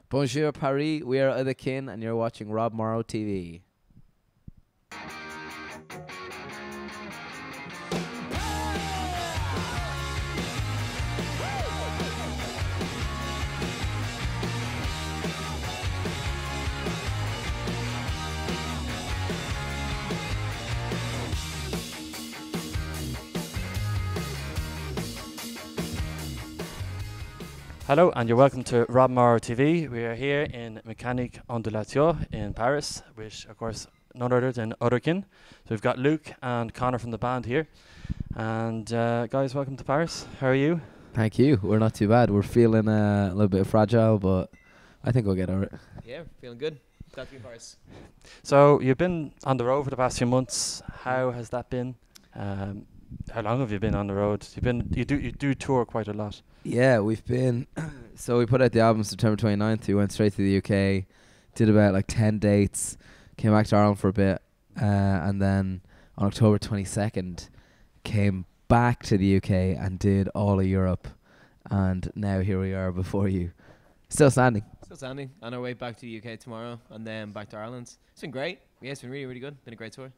Bonjour Paris, we are Otherkin and you're watching RobMoro TV. Hello and you're welcome to RobMoro TV. We are here in Mécanique Ondulatoire in Paris, which of course none other than Otherkin. So we've got Luke and Connor from the band here. And guys, welcome to Paris. How are you? Thank you. We're not too bad. We're feeling a little bit fragile, but I think we'll get over it. Yeah, feeling good. Glad to be in Paris. So you've been on the road for the past few months. How has that been? How long have you been on the road? You do tour quite a lot. Yeah, we've been so we put out the album September 29th. We went straight to the UK, did about like 10 dates, came back to Ireland for a bit, and then on October 22nd came back to the UK and did all of Europe, and now here we are before you, still standing. Still standing. On our way back to the UK tomorrow, and then back to Ireland. It's been great. Yeah, it's been really, really good. Been a great tour.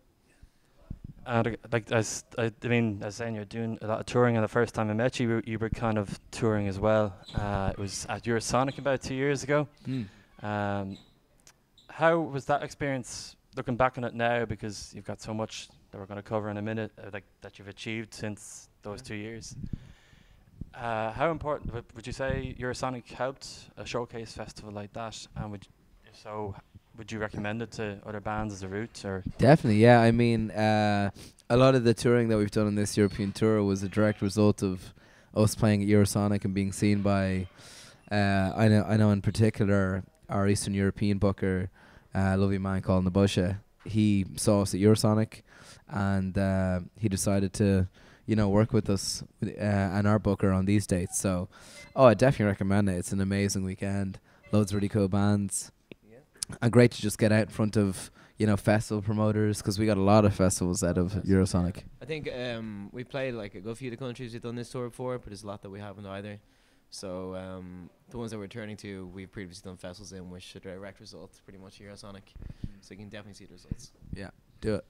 And as saying, you're doing a lot of touring. And the first time I met you, you were kind of touring as well. It was at Eurosonic about 2 years ago. How was that experience? Looking back on it now, because you've got so much that we're going to cover in a minute, that you've achieved since those 2 years. How important would you say Eurosonic helped a showcase festival like that? And if so, would you recommend it to other bands as a route? Or Definitely, yeah. I mean, a lot of the touring that we've done on this European tour was a direct result of us playing at Eurosonic and being seen by, I know in particular, our Eastern European booker, a lovely man called Nabusha. He saw us at Eurosonic, and he decided to, work with us and our booker on these dates. So, I definitely recommend it. It's an amazing weekend. Loads of really cool bands. And great to just get out in front of, festival promoters, because we got a lot of festivals out of Eurosonic. I think we played like a good few of the countries we've done this tour before, but there's a lot that we haven't either. So the ones that we're turning to, we've previously done festivals in, which should direct result pretty much Eurosonic. So you can definitely see the results. Yeah, do it.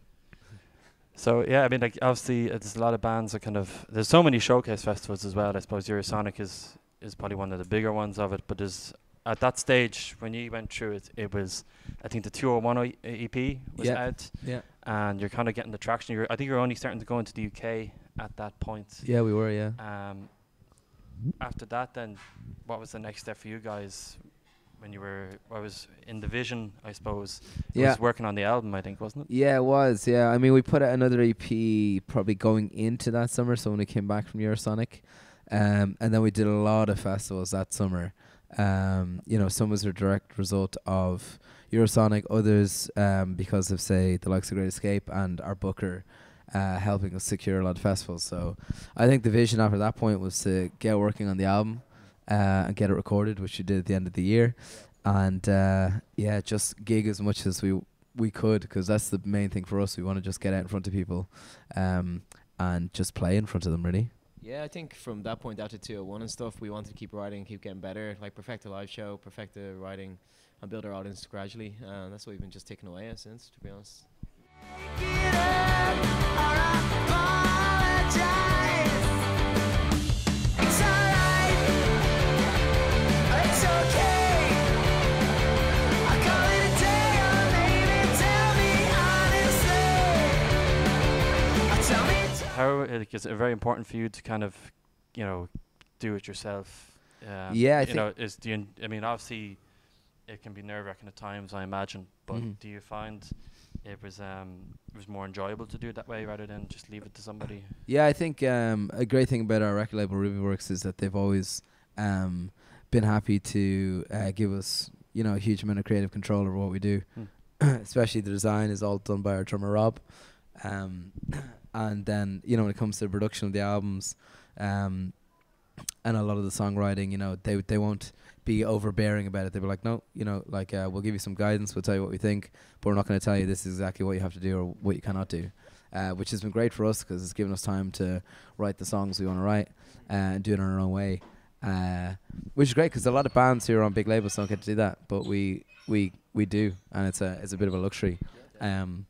So yeah, I mean, like obviously there's a lot of bands that there's so many showcase festivals as well. I suppose Eurosonic is probably one of the bigger ones of it, but there's at that stage when you went through it, it was, I think the 201 EP was out, and you're kind of getting the traction. I think you're only starting to go into the UK at that point. Yeah, we were. Yeah. After that, then, what was the next step for you guys? When you were, what was in the vision, I suppose. It was working on the album, I think, wasn't it? Yeah, it was. Yeah, I mean, we put out another EP probably going into that summer. So when we came back from Eurosonic, and then we did a lot of festivals that summer. Some was a direct result of Eurosonic, others because of, say, the likes of Great Escape and our booker helping us secure a lot of festivals. So I think the vision after that point was to get working on the album and get it recorded, which we did at the end of the year, and just gig as much as we could, because that's the main thing for us. We want to just get out in front of people and just play in front of them, really. Yeah, I think from that point out to 201 and stuff, we wanted to keep writing, keep getting better, like perfect the live show, perfect the writing, and build our audience gradually. That's what we've been just taking away since, to be honest. How is it very important for you to kind of, do it yourself? I mean, obviously, it can be nerve-wracking at times, I imagine. But do you find it was more enjoyable to do it that way rather than just leave it to somebody? Yeah, I think a great thing about our record label Rubyworks is that they've always been happy to give us, a huge amount of creative control over what we do. Especially the design is all done by our drummer Rob. And then, when it comes to the production of the albums, and a lot of the songwriting, they won't be overbearing about it. They'll be like, no, we'll give you some guidance, we'll tell you what we think, but we're not going to tell you this is exactly what you have to do or what you cannot do. Which has been great for us because it's given us time to write the songs we want to write and do it in our own way. which is great because a lot of bands who are on big labels don't get to do that, but we do, and it's a bit of a luxury. And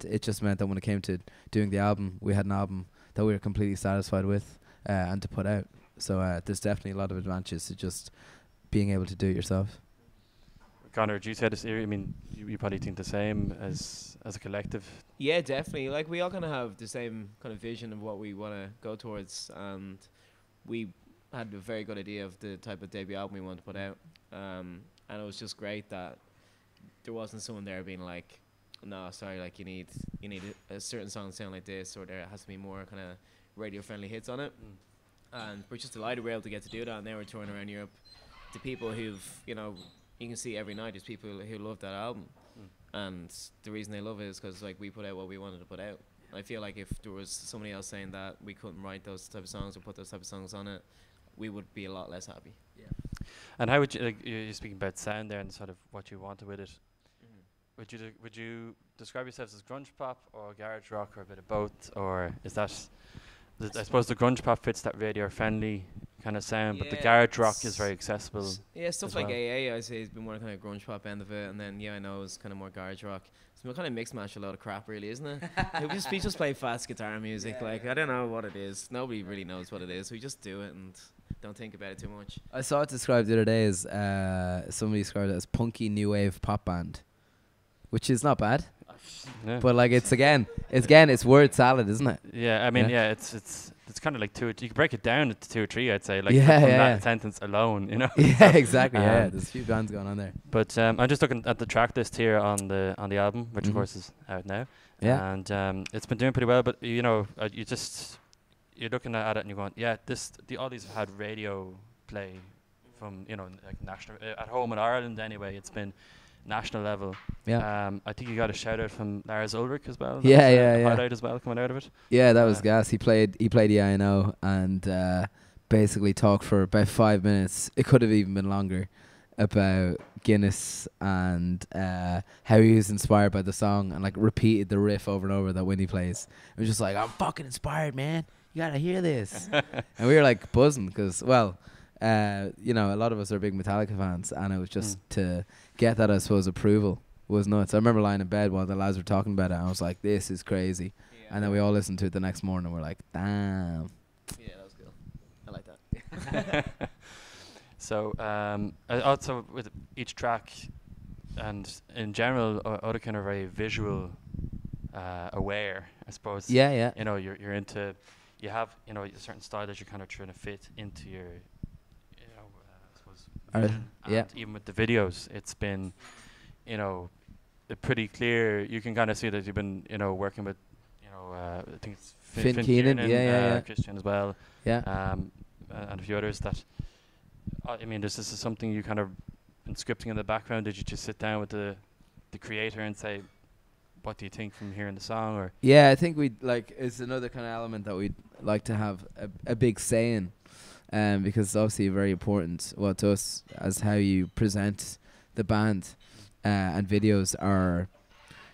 it just meant that when it came to doing the album, we had an album that we were completely satisfied with and to put out. So there's definitely a lot of advantages to just being able to do it yourself. Connor, do you say this? I mean, you probably think the same as a collective. Yeah, definitely. Like, we all kind of have the same kind of vision of what we want to go towards, and we had a very good idea of the type of debut album we want to put out. And it was just great that there wasn't someone there being like, no, sorry, like you need a certain song to sound like this, or there has to be more kind of radio friendly hits on it. And we're just delighted we're able to get to do that. And now we're touring around Europe to people who've, you know, you can see every night there's people who love that album. And the reason they love it is because like we put out what we wanted to put out. I feel like if there was somebody else saying that we couldn't write those type of songs or put those type of songs on it, we would be a lot less happy. Yeah. And how would you, like, you're speaking about sound there and sort of what you wanted with it. Would you describe yourselves as grunge pop or garage rock or a bit of both, or is that? I suppose the grunge pop fits that radio friendly kind of sound, but the garage rock is very accessible. Yeah, stuff like well. AA, I'd say, has been more kind of grunge pop end of it, and then I know it's kind of more garage rock. So we kind of mix match a lot of crap, really, isn't it? we just play fast guitar music. I don't know what it is. Nobody really knows what it is. We just do it and don't think about it too much. I saw it described the other day as somebody described it as punky new wave pop band, which is not bad. Yeah. But like it's word salad, isn't it? Yeah, I mean, it's kind of like two. You could break it down into 2 or 3, I'd say. Like Yeah, from yeah, that yeah. sentence alone, you know. Yeah, exactly. Yeah, there's a few bands going on there. But I'm just looking at the track list here on the album, which of Mhm. course is out now. Yeah. And it's been doing pretty well. But you know, you're looking at it and you're going, yeah, all these have had radio play from, you know, like national at home in Ireland anyway. It's been national level. Yeah. I think you got a shout out from Lars Ulrich as well. Yeah, That was yeah, a yeah. highlight as well coming out of it. Yeah, that was gas. He played EINO and basically talked for about 5 minutes. It could have even been longer, about Guinness and how he was inspired by the song, and like repeated the riff over and over that Winnie plays. It was just like, I'm fucking inspired, man. You gotta hear this. And we were like buzzing because, well, you know, a lot of us are big Metallica fans, and it was just to get that, I suppose, approval was nuts. I remember lying in bed while the lads were talking about it, and I was like, this is crazy. Yeah. And then we all listened to it the next morning, and we're like, damn. Yeah, that was cool. I like that. So also with each track, and in general, Otherkin are very visual aware, I suppose. Yeah, yeah. You know, you're into, you have, you know, a certain style that you're kind of trying to fit into your, you know, I suppose, vision. Yeah. And even with the videos, it's been, you know, pretty clear. You can kind of see that you've been, you know, working with, you know, I think it's Finn Keenan, yeah. Christian as well. Yeah. And a few others that, I mean, this is something you kind of been scripting in the background. Did you just sit down with the creator and say, what do you think from hearing the song? Or Yeah, I think we'd like, it's another kind of element that we'd like to have a big say in, because it's obviously very important, well, to us, as how you present the band, and videos are,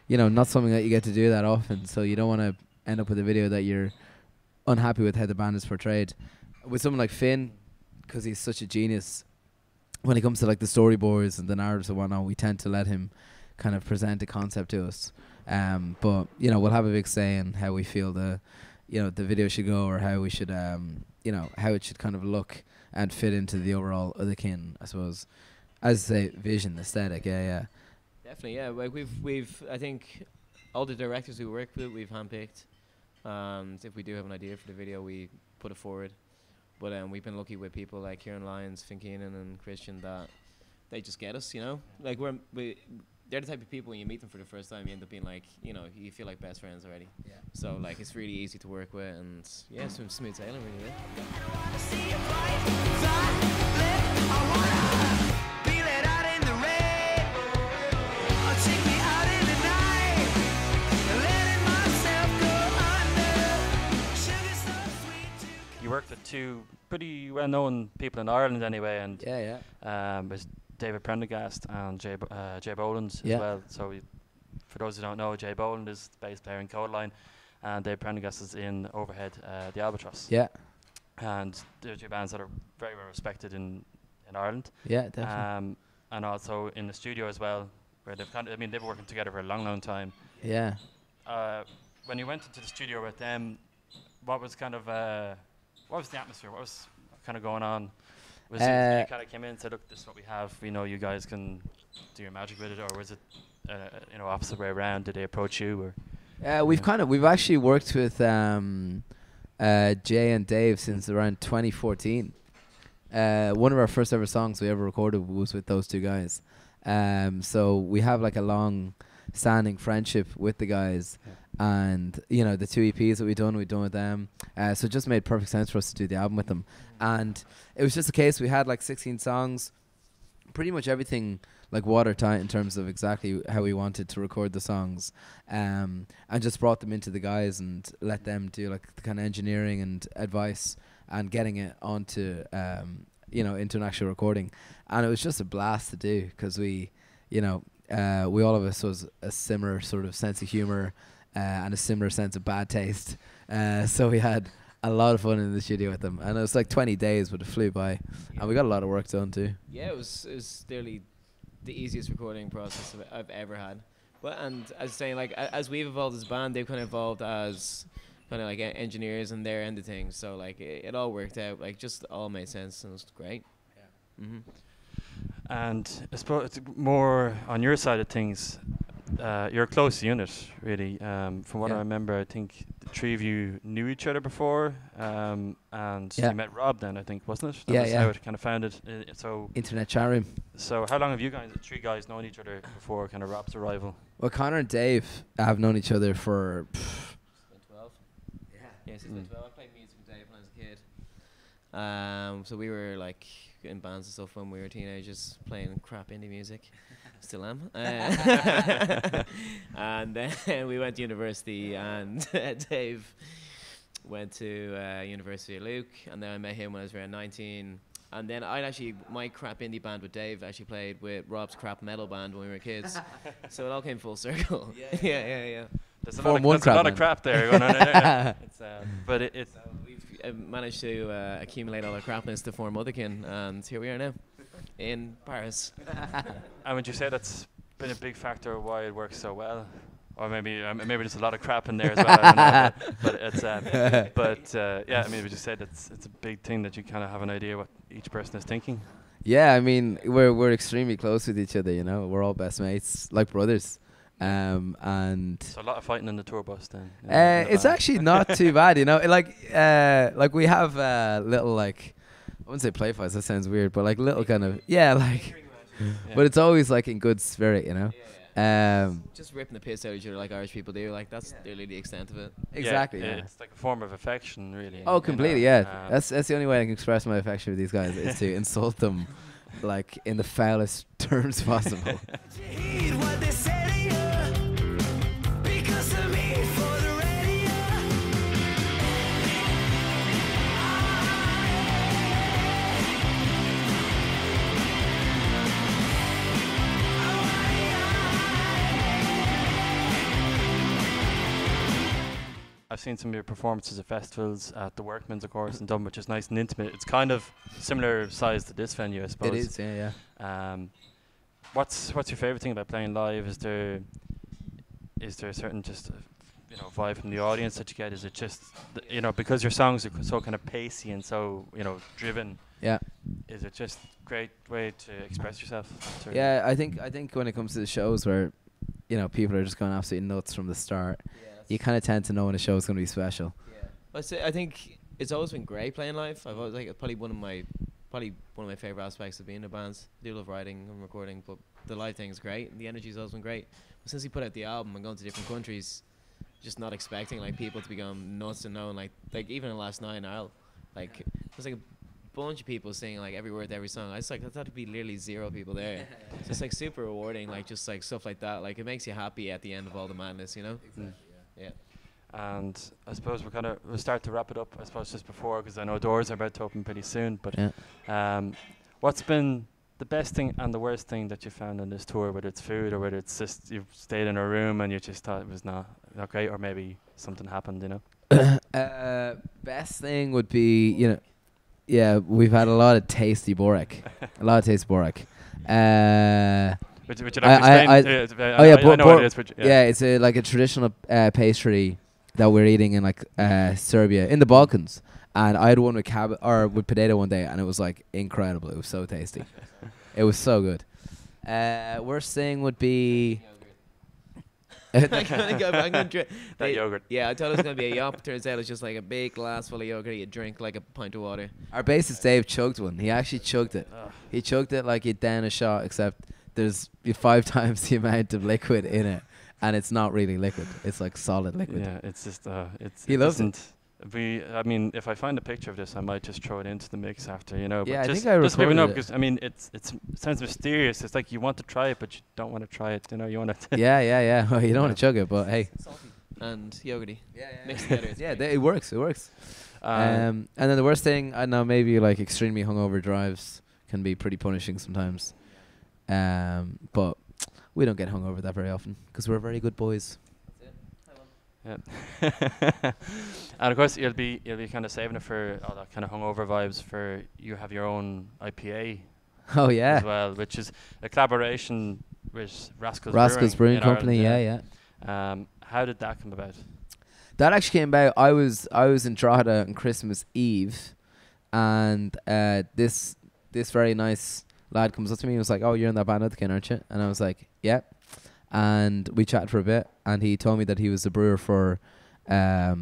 you know, not something that you get to do that often, so you don't want to end up with a video that you're unhappy with how the band is portrayed. With someone like Finn, because he's such a genius, when it comes to like the storyboards and the narratives and whatnot, we tend to let him kind of present the concept to us. But you know, we'll have a big say in how we feel the video should go, or how we should, you know, how it should kind of look and fit into the overall Otherkin, I suppose, as I say, vision, aesthetic. Yeah. Definitely, yeah. Like we've I think all the directors we work with, we've handpicked. If we do have an idea for the video, we put it forward. But we've been lucky with people like Kieran Lyons, Finn Keenan, and Christian that they just get us, you know. Like they're the type of people when you meet them for the first time, you end up being like, you know, you feel like best friends already. Yeah. So like it's really easy to work with, and yeah, some smooth sailing really. you worked with two pretty well-known people in Ireland anyway, and there's David Prendergast and Jay Boland as well. So for those who don't know, Jay Boland is the bass player in Codeline, and Dave Prendergast is in Overhead, the Albatross. Yeah. and they're two bands that are very well respected in Ireland. Yeah, definitely. And also in the studio as well, where they've kind of, I mean, they've been working together for a long, long time. Yeah. When you went into the studio with them, what was kind of what was the atmosphere? What was kind of going on? Was it you kind of came in and said, "Look, this is what we have. We know you guys can do your magic with it," or was it opposite way around? Did they approach you? Or We've actually worked with Jay and Dave since around 2014. One of our first ever songs we ever recorded was with those two guys. So we have like a long standing friendship with the guys, and the two EPs that we've done with them. So it just made perfect sense for us to do the album with them. And it was just a case, we had like 16 songs, pretty much everything like watertight in terms of exactly how we wanted to record the songs, and just brought them into the guys and let them do like the kind of engineering and advice and getting it onto into an actual recording. And it was just a blast to do, because we all of us was a similar sort of sense of humor and a similar sense of bad taste, so we had a lot of fun in the studio with them, and it was like 20 days, but it flew by, and we got a lot of work done too. Yeah, it was nearly the easiest recording process I've ever had. But and as saying, like as we've evolved as a band, they've kind of evolved as kind of like engineers and their end of things. So like it all worked out, like just all made sense, and it was great. Yeah. And I suppose it's more on your side of things. You're a close unit, really. From what I remember, I think the three of you knew each other before, and you met Rob then, I think, wasn't it? That was how it kind of founded. So internet chat room. So how long have you guys, the three guys, known each other before kind of Rob's arrival? Well, Connor and Dave have known each other for... It's been 12. Yeah, since been 12. I played music with Dave when I was a kid. So we were like in bands and stuff when we were teenagers, playing crap indie music. Still am. And then we went to university, and Dave went to University of Luke, and then I met him when I was around 19. And then my crap indie band with Dave actually played with Rob's crap metal band when we were kids. So it all came full circle. Yeah. There's a lot of crap there going on there. But it's... So we've managed to accumulate all our crapness to form Otherkin, and here we are now. In Paris. And would you say that's been a big factor of why it works so well? Or maybe there's a lot of crap in there as well. I don't know, but it's I mean, would you say it's a big thing that you kind of have an idea what each person is thinking? Yeah, I mean, we're extremely close with each other. We're all best mates, like brothers. And so a lot of fighting in the tour bus then. It's actually not too bad, like we have little like. I wouldn't say play fights, that sounds weird, but like little kind of but it's always like in good spirit, just ripping the piss out of each other like Irish people do, like that's really the extent of it. Exactly. It's like a form of affection, really. Oh, completely. That's the only way I can express my affection with these guys, is to insult them like in the foulest terms possible. I've seen some of your performances at festivals, at the Workman's, of course, in Dublin, which is nice and intimate. It's kind of similar size to this venue, I suppose. It is, yeah. What's your favourite thing about playing live? Is there a certain just vibe from the audience that you get? Is it just because your songs are so kind of pacey and so driven? Yeah. Is it just a great way to express yourself? Yeah, I think when it comes to the shows where people are just going absolutely nuts from the start. Yeah. You kind of tend to know when a show is going to be special. Yeah, I think it's always been great playing live. I've always probably one of my favorite aspects of being in a band. I do love writing and recording, but the live thing is great, and the energy's always been great. But since we put out the album and going to different countries, just not expecting like people to become nuts and knowing like even last night in Ireland, like there's like a bunch of people singing like every word to every song. I thought to be literally zero people there. So it's like super rewarding, like just like stuff like that. Like it makes you happy at the end of all the madness, Exactly. Yeah. And I suppose we'll start to wrap it up, I suppose, just before, because I know doors are about to open pretty soon. But what's been the best thing and the worst thing that you found on this tour, whether it's food or whether it's just you've stayed in a room and you just thought it was not great, or maybe something happened, Best thing would be, yeah, we've had a lot of tasty Borek. A lot of tasty Borek. Would you like to explain? I know what it is. But yeah, it's like a traditional pastry that we're eating in like Serbia, in the Balkans. And I had one with with potato one day, and it was like incredible. It was so tasty. It was so good. Worst thing would be... I'm gonna drink that yogurt. Yeah, I thought it was gonna be a yop. Turns out it's just like a big glass full of yogurt. You drink like a pint of water. Our bassist Dave chugged one. He actually chugged it. He chugged it like he'd down a shot, except there's 5 times the amount of liquid in it, and it's not really liquid. It's like solid liquid. Yeah, it's just He loves it. I mean, if I find a picture of this, I might just throw it into the mix after, Yeah, But I just, think I just so people know, recorded it. because I mean, it sounds mysterious. It's like you want to try it, but you don't want to try it. You want to. Yeah. Well, you don't want to chug it, but hey. Salty and yogurty. Yeah. Mixed together. Yeah, it works. And then the worst thing, I know, maybe like extremely hungover drives can be pretty punishing sometimes. But we don't get hungover that very often because we're very good boys. Yeah. And of course you'll be kind of saving it for all that kind of hungover vibes. For you have your own IPA Oh yeah, as well, which is a collaboration with Rascal's Brewing in Company. Ireland, Yeah. How did that come about? That actually came about. I was in Drogheda on Christmas Eve, and this very nice lad comes up to me and was like, "Oh, you're in that band Otherkin, aren't you?" And I was like, "Yeah." And we chatted for a bit, and he told me that he was a brewer for a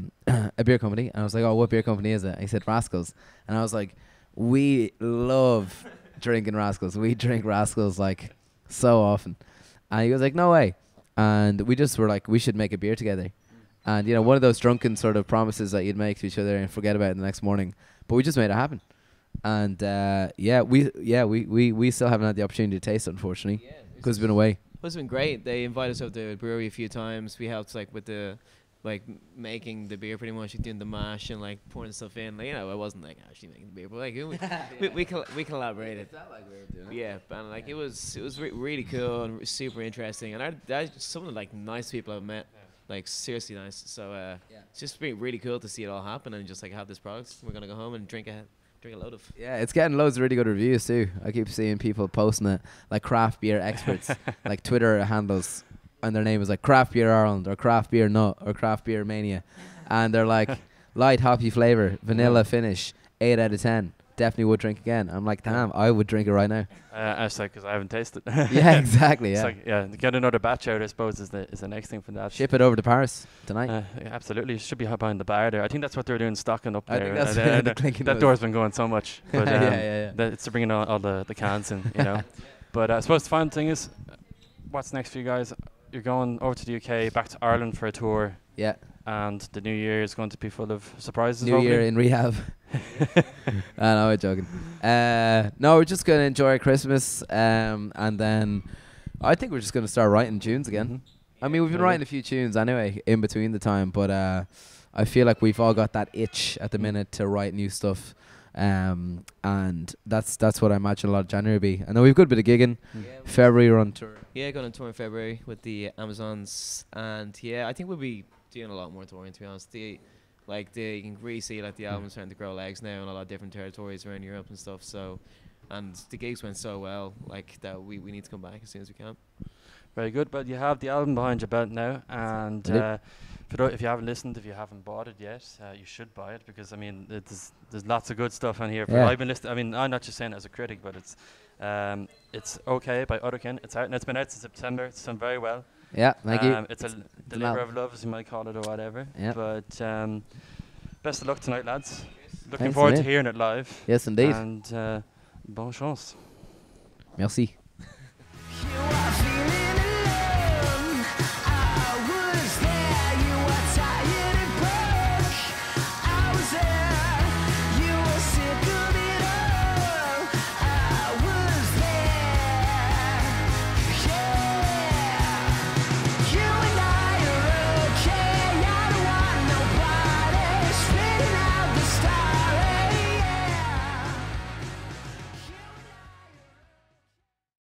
beer company. And I was like, "Oh, what beer company is it?" And he said Rascals, and I was like, "We love drinking Rascals. We drink Rascals like so often." And he was like, "No way." And we just were like, "We should make a beer together." And one of those drunken sort of promises that you'd make to each other and forget about it the next morning. But we just made it happen. And we still haven't had the opportunity to taste it, unfortunately, because it's been away. It's been great. They invited us up to the brewery a few times. We helped with the making the beer, pretty much doing the mash and pouring stuff in. I wasn't actually making the beer, but we collaborated. That like we were doing Yeah, and it was really cool and super interesting. And I some of the nice people I've met, seriously nice. So it's just been really cool to see it all happen and just have this product. We're gonna go home and drink a load of. Yeah, it's getting loads of really good reviews too. I keep seeing people posting it, craft beer experts, Twitter handles, and their name is Craft Beer Ireland or Craft Beer Nut or Craft Beer Mania, and they're light hoppy flavor, vanilla finish, 8 out of 10. Definitely would drink again. I'm like, damn, I would drink it right now. It's because I haven't tasted. Yeah, exactly. Yeah. It's get another batch out, I suppose, is the next thing for that. Ship it over to Paris tonight. Yeah, absolutely, it should be behind the bar there. I think that's what they're doing, stocking up I there. think that's that door's been going so much. But yeah. It's bringing all the cans in, But I suppose the fun thing is, what's next for you guys? You're going over to the UK, back to Ireland for a tour. Yeah. And the new year is going to be full of surprises. New year in rehab. I know, I'm joking. No, we're just going to enjoy Christmas, and then I think we're just going to start writing tunes again. Mm-hmm. I mean, we've been writing a few tunes anyway in between the time, but I feel like we've all got that itch at the minute to write new stuff, and that's what I imagine a lot of January will be. I know we've got a bit of gigging. February we're on tour. Yeah, going on tour in February with the Amazons, and I think we'll be doing a lot more touring, to be honest. You can really see the album's starting to grow legs now in a lot of different territories around Europe and stuff. So, and the gigs went so well, that we need to come back as soon as we can. Very good. But you have the album behind your belt now, and if you haven't listened, if you haven't bought it yet, you should buy it, because there's lots of good stuff on here. I've been listening. I mean, I'm not just saying it as a critic, but it's okay by Otherkin. It's out, and it's been out since September. It's done very well. Yeah, thank you. It's the labor of love, as you might call it, or whatever. Yeah. But best of luck tonight, lads. Looking Thanks, forward to mate. hearing it live. Yes, indeed. And bonne chance. Merci.